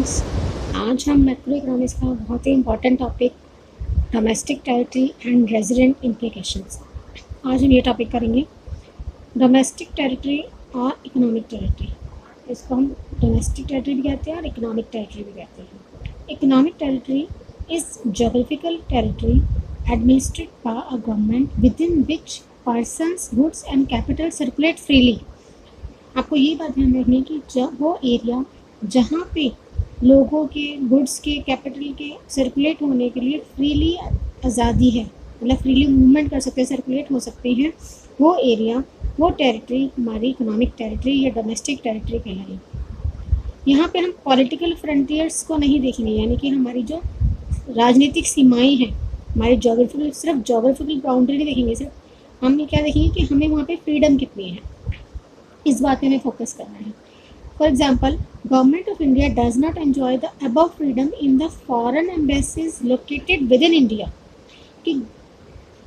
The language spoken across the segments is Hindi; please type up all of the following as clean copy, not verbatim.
स्टूडेंट्स, आज हम मैक्रो इकोनॉमिक्स का बहुत ही important topic domestic territory and resident implications, आज हम ये टॉपिक करेंगे। डोमेस्टिक टेरिटरी और इकोनॉमिक टेरिटरी, इसको हम डोमेस्टिक टेरिटरी भी कहते हैं और इकोनॉमिक टेरिटरी भी कहते हैं। Economic territory is geographical territory administered by a government with in which persons, goods and capital circulate freely. आपको ये बात ध्यान रखनी है कि जब वो एरिया जहाँ पे लोगों के, गुड्स के, कैपिटल के सर्कुलेट होने के लिए फ्रीली आज़ादी है, मतलब फ्रीली मूवमेंट कर सकते हैं, सर्कुलेट हो सकते हैं, वो एरिया, वो टेरिटरी हमारी इकोनॉमिक टेरिटरी या डोमेस्टिक टेरिटरी कहलाएगी। यहाँ पे हम पॉलिटिकल फ्रंटियर्स को नहीं देखेंगे, यानी कि हमारी जो राजनीतिक सीमाएं हैं, हमारी जोग्राफिकल, सिर्फ जोग्राफिकल बाउंड्री नहीं देखेंगे, सिर्फ हम ये क्या देखेंगे कि हमें वहाँ पे फ्रीडम कितनी है, इस बात पे हमें फोकस करना है। For example, government of India does not enjoy the above freedom in the foreign embassies located with in India, कि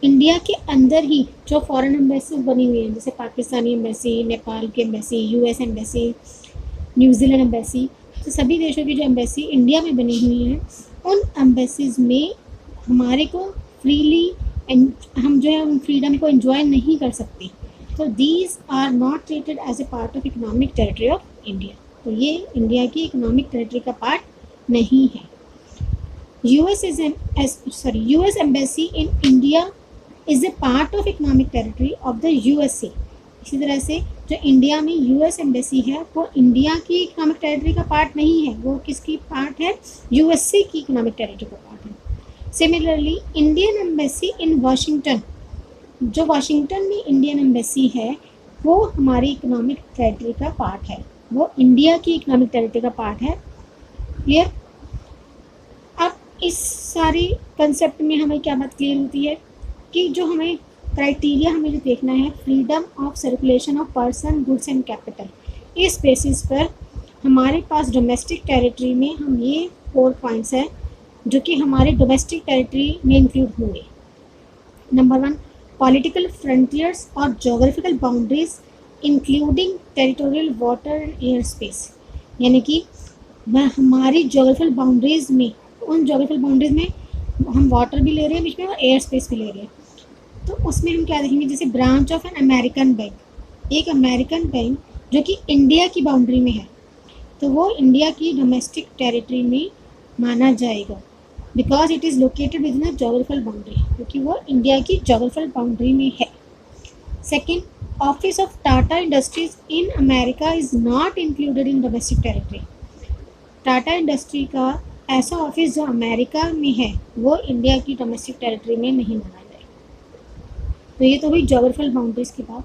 इंडिया के अंदर ही जो फॉरेन एम्बेसीज बनी हुई हैं, जैसे पाकिस्तानी एम्बेसी, नेपाल की embassy, US embassy, New Zealand embassy, तो सभी देशों की जो एम्बेसी इंडिया में बनी हुई हैं, उन एम्बेसीज में हमारे को फ्रीली हम जो है उन फ्रीडम को एंजॉय नहीं कर सकते। तो these are not treated as a part of economic territory of India, तो ये इंडिया की इकोनॉमिक टेरिटरी का पार्ट नहीं है। US embassy in India is a part of economic territory of the USA. इसी तरह से जो इंडिया में यूएस एम्बेसी है वो इंडिया की इकोनॉमिक टेरिटरी का पार्ट नहीं है, वो किसकी पार्ट है? यूएसए की इकोनॉमिक टेरिटरी का पार्ट है। सिमिलरली, इंडियन एम्बेसी इन वाशिंगटन, जो वाशिंगटन में इंडियन एम्बेसी है वो हमारी इकोनॉमिक टेरिटरी का पार्ट है, वो इंडिया की इकोनॉमिक टेरिटरी का पार्ट है। क्लियर? अब इस सारी कंसेप्ट में हमें क्या बात क्लियर होती है कि जो हमें क्राइटेरिया हमें जो देखना है, freedom of circulation of person, goods and capital, इस बेसिस पर हमारे पास डोमेस्टिक टेरिटरी में हम ये 4 पॉइंट्स हैं जो कि हमारे डोमेस्टिक टेरिटरी में इंक्लूड होंगे। नंबर 1, पॉलिटिकल फ्रंटियर्स और geographical boundaries including territorial water and air space, यानी कि हमारी जोग्राफिकल बाउंड्रीज में, उन जोग्राफिकल बाउंड्रीज में हम वाटर भी ले रहे हैं बीच में और एयर स्पेस भी ले रहे हैं, तो उसमें हम क्या देखेंगे, जैसे branch of an American bank, एक अमेरिकन बैंक जो कि इंडिया की बाउंड्री में है, तो वो इंडिया की डोमेस्टिक टेरिटरी में माना जाएगा, because it is located with in a geographical boundary, क्योंकि वो इंडिया की जोग्राफिकल बाउंड्री में है। Second, office of Tata industries in America is not included in domestic territory. Tata industry का ऐसा ऑफिस जो अमेरिका में है वो इंडिया की डोमेस्टिक टेरिटरी में नहीं माना जाएगा। तो ये तो हुई जोग्राफिकल बाउंड्रीज की बात।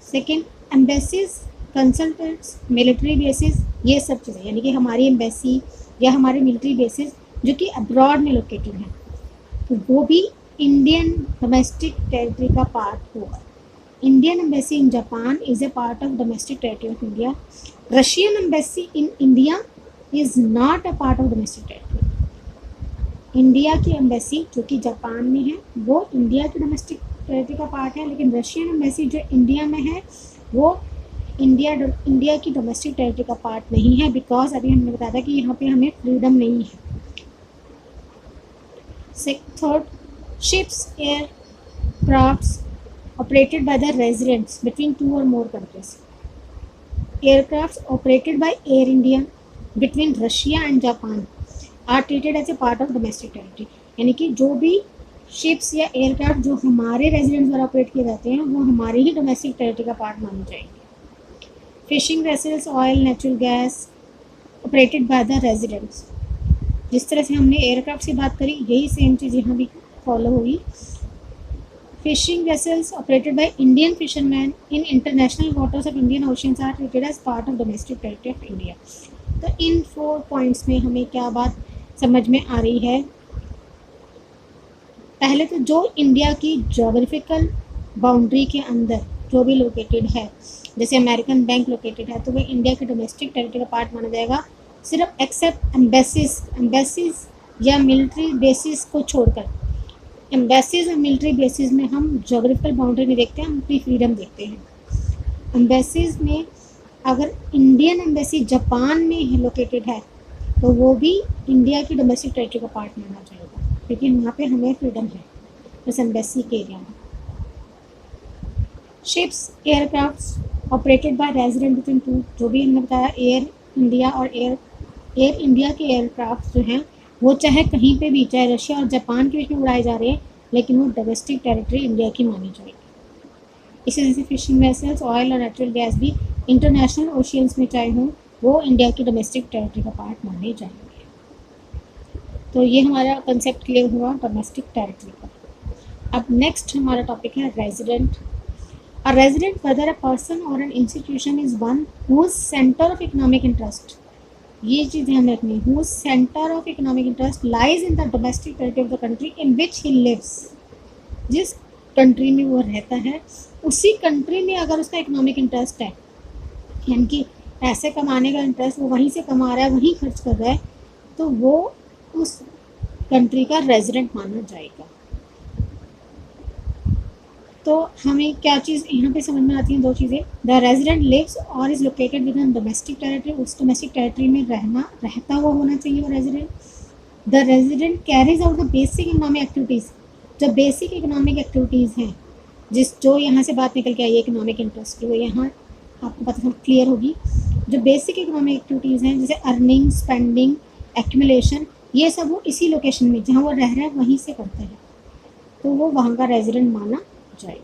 Second, embassies, consultants, military bases, ये सब चीज़ें, यानी कि हमारी एम्बेसी या हमारे मिलिट्री बेसिस जो कि अब्रॉड में लोकेटेड हैं, तो वो भी इंडियन डोमेस्टिक टेरिटरी का पार्ट होगा। Indian embassy in Japan is a part of domestic territory of India. Russian embassy in India is not a part of domestic territory. India की एम्बेसी जो कि जापान में है वो इंडिया की डोमेस्टिक टेरिटरी का पार्ट है, लेकिन रशियन एम्बेसी जो इंडिया में है वो इंडिया की डोमेस्टिक टेरिटरी का पार्ट नहीं है, बिकॉज अभी हमने बताया था कि यहाँ पे हमें फ्रीडम नहीं है। Third, ships, aircrafts operated by the residents between 2 or more countries. Aircrafts operated by Air India between Russia and Japan are treated as a part of domestic territory. यानी कि जो भी शिप्स या एयरक्राफ्ट जो हमारे रेजिडेंट्स द्वारा ऑपरेट किए जाते हैं वो हमारी ही डोमेस्टिक टेरिटरी का पार्ट माने जाएंगे। Fishing vessels, oil, natural gas operated by the residents, जिस तरह से हमने एयरक्राफ्ट की बात करी यही सेम चीज़ यहाँ भी फॉलो हुई। Fishing vessels operated by Indian fisherman in international waters of Indian oceans are treated as part of domestic territory of India. तो इन 4 पॉइंट्स में हमें क्या बात समझ में आ रही है? पहले तो जो इंडिया की जोग्राफिकल बाउंड्री के अंदर जो भी लोकेटेड है, जैसे अमेरिकन बैंक लोकेटेड है, तो वो इंडिया के डोमेस्टिक टेरिटरी का पार्ट माना जाएगा, सिर्फ एक्सेप्ट एम्बेसीज या मिलिट्री बेसिस को छोड़कर। एम्बेसीज और मिलिट्री बेसिस में हम जोग्राफिकल बाउंड्री नहीं देखते, हम अपनी फ्रीडम देखते हैं। एम्बेसीज में अगर इंडियन एम्बेसी जापान में लोकेटेड है तो वो भी इंडिया की डोमेस्टिक टेरिटरी का पार्ट माना जाएगा, क्योंकि वहाँ पे हमें फ्रीडम है उस एम्बेसी के एरिया में। Ships aircraft operated by resident between two, जो भी हमने बताया, एयर इंडिया और एयर इंडिया के एयरक्राफ्ट जो हैं वो चाहे कहीं पे भी, चाहे रशिया और जापान के बीच में उड़ाए जा रहे हैं, लेकिन वो डोमेस्टिक टेरिटरी इंडिया की मानी जाएगी। इसी तरह से फिशिंग वेसल्स, ऑयल और नेचुरल गैस भी इंटरनेशनल ओशियंस में चाहे हों, वो इंडिया की डोमेस्टिक टेरिटरी का पार्ट माने जाएंगे। तो ये हमारा कंसेप्ट क्लियर हुआ डोमेस्टिक टेरिटरी का। अब नेक्स्ट हमारा टॉपिक है resident. A resident, whether a person और an institution, is one whose centre of economic interest, ये चीज़ ध्यान रखनी है, whose centre of economic interest lies in the domestic territory of the country in which he lives, जिस कंट्री में वो रहता है उसी कंट्री में अगर उसका इकोनॉमिक इंटरेस्ट है, यानी कि पैसे कमाने का इंटरेस्ट वो वहीं से कमा रहा है, वहीं खर्च कर रहा है, तो वो उस कंट्री का रेजिडेंट माना जाएगा। तो हमें क्या चीज़ यहाँ पे समझ में आती है, दो चीज़ें, द रेजिडेंट लिव्स और is located with in domestic territory, उस डोमेस्टिक टेरिटरी में रहता हुआ होना चाहिए वो resident. The resident carries out the basic economic activities, जो बेसिक इकोनॉमिक एक्टिविटीज़ हैं, जो यहाँ से बात निकल के आई है इकोनॉमिक इंटरेस्ट, वो यहाँ आपको पता क्लियर होगी। जो बेसिक इकोनॉमिक एक्टिविटीज़ हैं जैसे अर्निंग, स्पेंडिंग, एक्यूमुलेशन, ये सब वो इसी लोकेशन में जहाँ वो रह रहा है वहीं से करते हैं, तो वो वहाँ का रेजिडेंट माना जाएगा।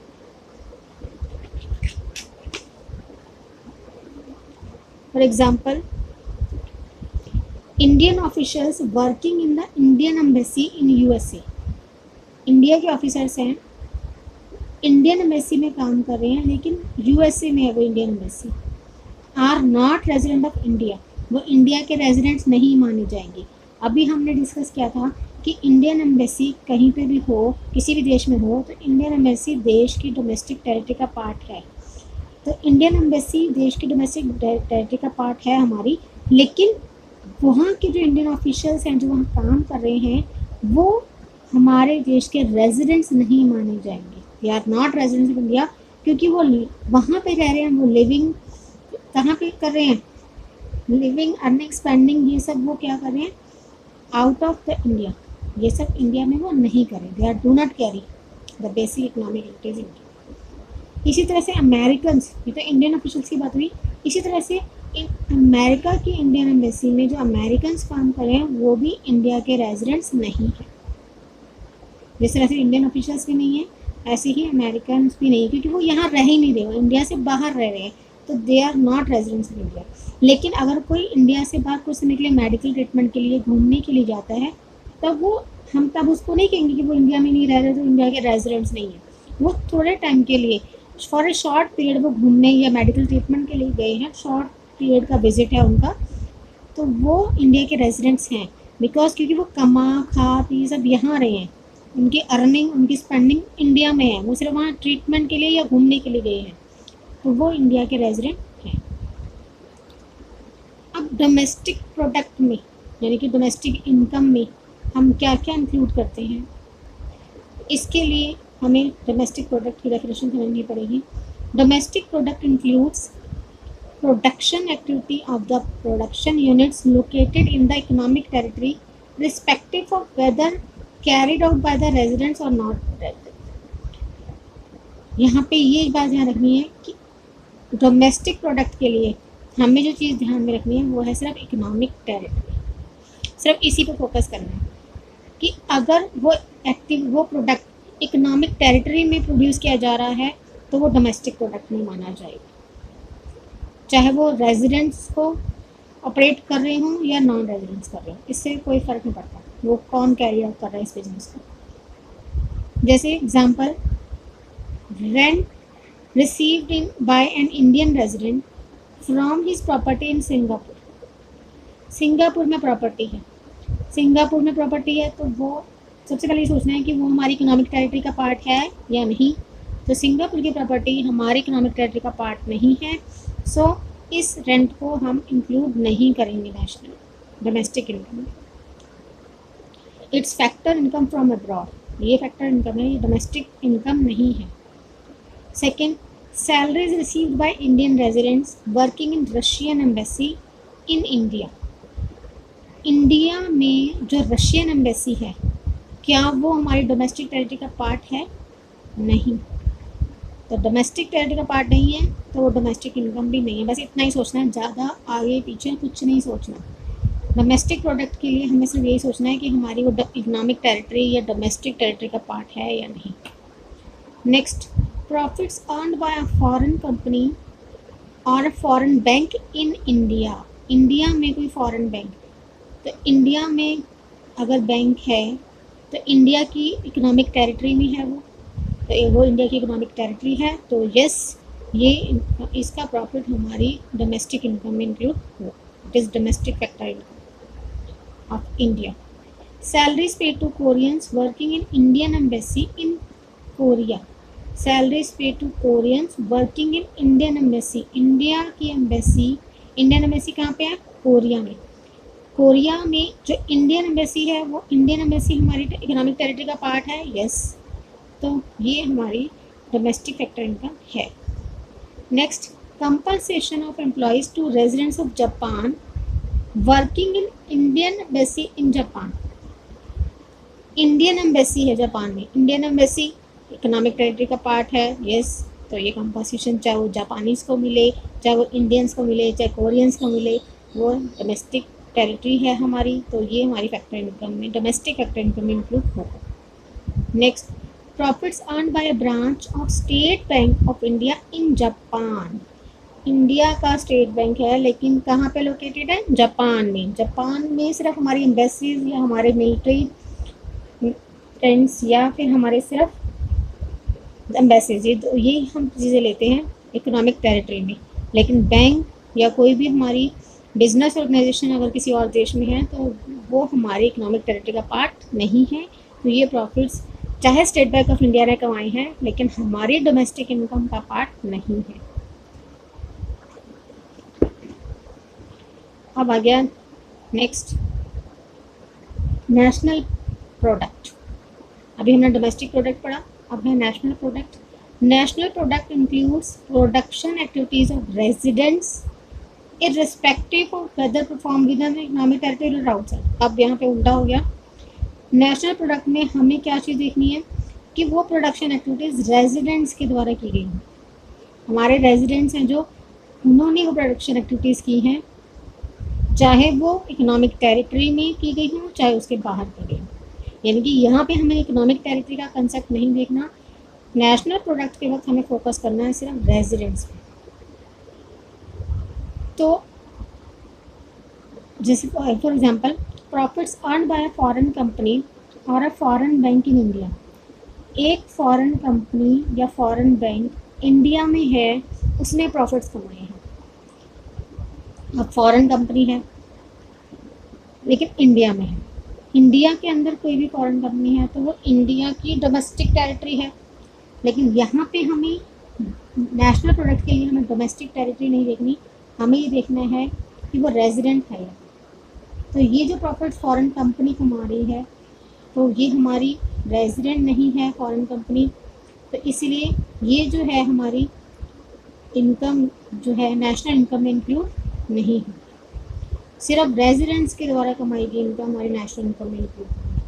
For example, Indian officials working in the Indian embassy in USA, India के ऑफिसर्स हैं, इंडियन एम्बेसी में काम कर रहे हैं, लेकिन यूएसए में है वो Indian embassy, are not resident of India, वो इंडिया के रेजिडेंट्स नहीं माने जाएंगे। अभी हमने डिस्कस किया था कि इंडियन एम्बेसी कहीं पे भी हो, किसी भी देश में हो, तो इंडियन एम्बेसी देश की डोमेस्टिक टेरिटरी का पार्ट है। तो इंडियन एम्बेसी देश की डोमेस्टिक टेरिटरी का पार्ट है हमारी, लेकिन वहाँ के जो इंडियन ऑफिशियल्स हैं जो वहाँ काम कर रहे हैं वो हमारे देश के रेजिडेंट्स नहीं माने जाएंगे, they are not residents of India, क्योंकि वो वहाँ पे रह रहे हैं, वो लिविंग कहाँ पे कर रहे हैं, लिविंग, अर्निंग, स्पेंडिंग, ये सब वो क्या कर रहे हैं आउट ऑफ द इंडिया, ये सब इंडिया में वो नहीं करें, they are do not carry the basic economic activities in India. इसी तरह से अमेरिकन, ये तो इंडियन ऑफिशियल्स की बात हुई, इसी तरह से अमेरिका की इंडियन एम्बेसी में जो अमेरिकन काम कर रहे हैं वो भी इंडिया के रेजिडेंट्स नहीं हैं। जिस तरह से इंडियन ऑफिशियल्स भी नहीं है, ऐसे ही अमेरिकन भी नहीं, क्योंकि वो यहाँ रह ही नहीं रहे, वो इंडिया से बाहर रह रहे हैं, तो they are not residents of India. लेकिन अगर कोई इंडिया से बाहर कुछ समय के लिए मेडिकल ट्रीटमेंट के लिए, घूमने के लिए जाता है, तब वो हम तब उसको नहीं कहेंगे कि वो इंडिया में नहीं रह रहे, तो इंडिया के रेजिडेंट्स नहीं है। वो थोड़े टाइम के लिए, फॉर ए शॉर्ट पीरियड वो घूमने या मेडिकल ट्रीटमेंट के लिए गए हैं, शॉर्ट पीरियड का विजिट है उनका, तो वो इंडिया के रेजिडेंट्स हैं, बिकॉज क्योंकि वो कमा खा पी सब यहाँ रहे हैं, उनकी अर्निंग, उनकी स्पेंडिंग इंडिया में है, वो सिर्फ वहाँ ट्रीटमेंट के लिए या घूमने के लिए गए हैं, तो वो इंडिया के रेजिडेंट हैं। अब डोमेस्टिक प्रोडक्ट में, यानी कि डोमेस्टिक इनकम में हम क्या क्या इंक्लूड करते हैं, इसके लिए हमें डोमेस्टिक प्रोडक्ट की डेफिनेशन समझनी पड़ेगी। Domestic product includes production activity of the production units located in the economic territory respective of whether carried out by the residents or not resident। यहाँ पे ये बात ध्यान रखनी है कि डोमेस्टिक प्रोडक्ट के लिए हमें जो चीज़ ध्यान में रखनी है वो है सिर्फ इकोनॉमिक टेरिटरी, सिर्फ इसी पे फोकस करना है कि अगर वो प्रोडक्ट इकोनॉमिक टेरिटरी में प्रोड्यूस किया जा रहा है तो वो डोमेस्टिक प्रोडक्ट नहीं माना जाएगा, चाहे वो रेजिडेंट्स को ऑपरेट कर रहे हों या नॉन रेजिडेंट्स कर रहे हों, इससे कोई फ़र्क नहीं पड़ता वो कौन कैरी आउट कर रहा है इस बिजनेस को। जैसे example, rent received in by an Indian resident from his property in Singapore, Singapore में प्रॉपर्टी है, सिंगापुर में प्रॉपर्टी है, तो वो सबसे पहले ये सोचना है कि वो हमारी इकोनॉमिक टेरिटरी का पार्ट है या नहीं। तो सिंगापुर की प्रॉपर्टी हमारी इकोनॉमिक टेरिटरी का पार्ट नहीं है, सो इस रेंट को हम इंक्लूड नहीं करेंगे नेशनल डोमेस्टिक इनकम में। It's factor income from abroad, ये फैक्टर इनकम है, ये डोमेस्टिक इनकम नहीं है। Second, salaries received by Indian residents working in Russian embassy in India, India में जो रशियन एम्बेसी है, क्या वो हमारी डोमेस्टिक टेरिटरी का पार्ट है? नहीं। तो डोमेस्टिक टेरिटरी का पार्ट नहीं है तो वो डोमेस्टिक इनकम भी नहीं है। बस इतना ही सोचना है, ज़्यादा आगे पीछे कुछ नहीं सोचना। डोमेस्टिक प्रोडक्ट के लिए हमें सिर्फ यही सोचना है कि हमारी वो इकोनॉमिक टेरिटरी या डोमेस्टिक टेरिटरी का पार्ट है या नहीं। Next, profits earned by a foreign company और a foreign bank in India. India में कोई फॉरेन बैंक, तो इंडिया में अगर बैंक है तो इंडिया की इकोनॉमिक टेरिटरी में है वो इंडिया की इकोनॉमिक टेरिटरी है, तो यस, ये इसका प्रॉफिट हमारी डोमेस्टिक इनकम में इंक्लूड हो। It is domestic factor income of India. Salaries paid to Koreans working in Indian embassy in Korea. Salaries paid to Koreans working in Indian embassy. India की एम्बेसी, इंडियन एम्बेसी कहाँ पे है? कोरिया में। कोरिया में जो इंडियन एम्बेसी है वो इंडियन एम्बेसी हमारी इकोनॉमिक टेरिटरी का पार्ट है, यस। तो ये हमारी डोमेस्टिक फैक्टर इनकम है। Next, compensation of employees to residents of Japan working in Indian embassy in Japan. Indian embassy है जापान में, इंडियन एम्बेसी इकोनॉमिक टेरिटरी का पार्ट है, यस। तो ये कंपनसेशन चाहे वो जापानीज़ को मिले, चाहे वो इंडियंस को मिले, चाहे कोरियंस को मिले, वो डोमेस्टिक टेरिटरी है हमारी, तो ये हमारी फैक्टर इनकम में, डोमेस्टिक फैक्टर इनकम में इंक्लूड होगा। Next, profits earn by a branch of state bank of India in Japan. India का स्टेट बैंक है लेकिन कहाँ पे लोकेटेड है? जापान में। जापान में सिर्फ हमारी एम्बेसीज या हमारे मिलिट्री टेंट्स या फिर हमारे सिर्फ एम्बेसीज, ये हम चीज़ें लेते हैं इकोनॉमिक टेरिटरी में, लेकिन बैंक या कोई भी हमारी बिजनेस ऑर्गेनाइजेशन अगर किसी और देश में है तो वो हमारी इकोनॉमिक टेरिटरी का पार्ट नहीं है। तो ये प्रॉफिट्स चाहे स्टेट बैंक ऑफ इंडिया ने कमाए हैं लेकिन हमारी डोमेस्टिक इनकम का पार्ट नहीं है। अब आ गया नेक्स्ट, नेशनल प्रोडक्ट। अभी हमने डोमेस्टिक प्रोडक्ट पढ़ा, अब है national product. National product includes production activities of residents irrespective of whether performed within the economic territory or outside। अब यहाँ पे उल्टा हो गया। नेशनल प्रोडक्ट में हमें क्या चीज़ देखनी है कि वो प्रोडक्शन एक्टिविटीज़ रेजिडेंट्स के द्वारा की गई हैं। हमारे रेजिडेंट्स हैं जो, उन्होंने वो प्रोडक्शन एक्टिविटीज़ की हैं, चाहे वो इकोनॉमिक टेरिटरी में की गई हों चाहे उसके बाहर की गई हों। यानी कि यहाँ पे हमें इकोनॉमिक टेरिटरी का कंसेप्ट नहीं देखना, नेशनल प्रोडक्ट के वक्त हमें फोकस करना है सिर्फ रेजिडेंट्स पे। तो जैसे for example, profits earn by a foreign company और a foreign bank in India. एक फॉरेन कंपनी या फॉरेन बैंक इंडिया में है, उसने प्रॉफिट्स कमाए हैं। अब फॉरेन कंपनी है लेकिन इंडिया में है, इंडिया के अंदर कोई भी फॉरेन कंपनी है तो वो इंडिया की डोमेस्टिक टेरिटरी है, लेकिन यहाँ पे हमें नेशनल प्रोडक्ट के लिए हमें डोमेस्टिक टेरिटरी नहीं देखनी, हमें ये देखना है कि वो रेजिडेंट है। तो ये जो प्रॉफिट फॉरेन कंपनी कमा रही है तो ये हमारी रेजिडेंट नहीं है फॉरेन कंपनी, तो इसीलिए ये जो है हमारी इनकम जो है नेशनल इनकम में इंक्लूड नहीं है। सिर्फ रेजिडेंट्स के द्वारा कमाई गई इनकम हमारी नेशनल इनकम में इंक्लूड है।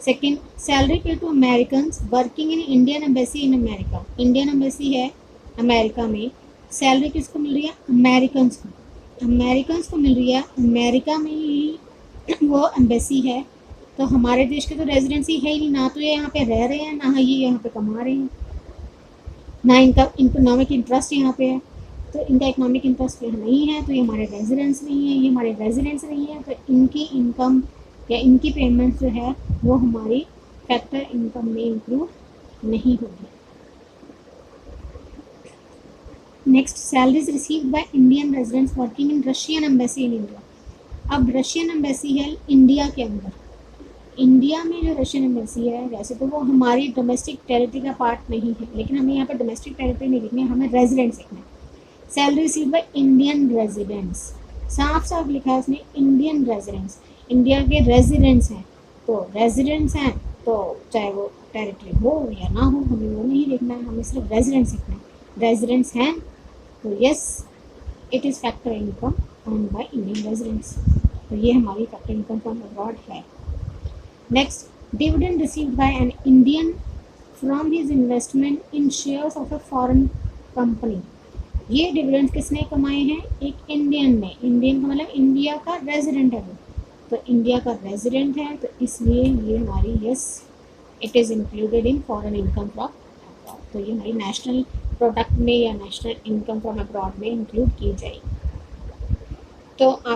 Second, salary pay to American working in Indian embassy in America. Indian embassy है अमेरिका में, सैलरी किसको मिल रही है? अमेरिकन्स को। अमेरिकन्स को मिल रही है, अमेरिका में ही वो एम्बेसी है, तो हमारे देश के तो रेजिडेंसी है ही नहीं, ना तो ये यहाँ पे रह रहे हैं ना ये यहाँ पे कमा रहे हैं, ना इनका इकोनॉमिक इंटरेस्ट यहाँ पे है, तो इनका इकोनॉमिक इंटरेस्ट यहाँ नहीं है, तो ये हमारे रेजिडेंट्स नहीं है, ये हमारे रेजिडेंट्स नहीं है, तो इनकी इनकम या इनकी पेमेंट जो है वो हमारी फैक्टर इनकम में इंक्लूड नहीं होगी। Next, salaries received by Indian residents working in Russian embassy in India. अब रशियन एम्बेसी है इंडिया के अंदर, इंडिया में जो रशियन एम्बेसी है वैसे तो वो हमारी डोमेस्टिक टेरिटरी का पार्ट नहीं है, लेकिन हमें यहाँ पर डोमेस्टिक टेरिटरी नहीं देखनी है, हमें रेजिडेंट्स देखना है। Salary received by Indian residents, साफ साफ लिखा है उसने इंडियन रेजिडेंट्स, इंडिया के रेजिडेंट्स हैं, तो रेजिडेंट्स हैं तो चाहे वो टेरिटरी हो या ना हो हमें वो नहीं देखना है, हमें सिर्फ रेजिडेंट्स देखना है। रेजिडेंट्स हैं तो yes, it is factor income earned by Indian residents. तो ये हमारी फैक्टर इनकम फ्रॉम अब्रॉड है। Next, dividend received by an Indian from his investment in shares of a foreign company. ये डिविडेंड किसने कमाए हैं? एक इंडियन ने। इंडियन का मतलब इंडिया का रेजिडेंट है वो, तो इंडिया का रेजिडेंट है, तो इसलिए ये हमारी yes it is included in foreign income from abroad. तो ये हमारी नेशनल प्रोडक्ट में या नेशनल इनकम फ्रॉम अब्रॉड में इंक्लूड की जाएगी। तो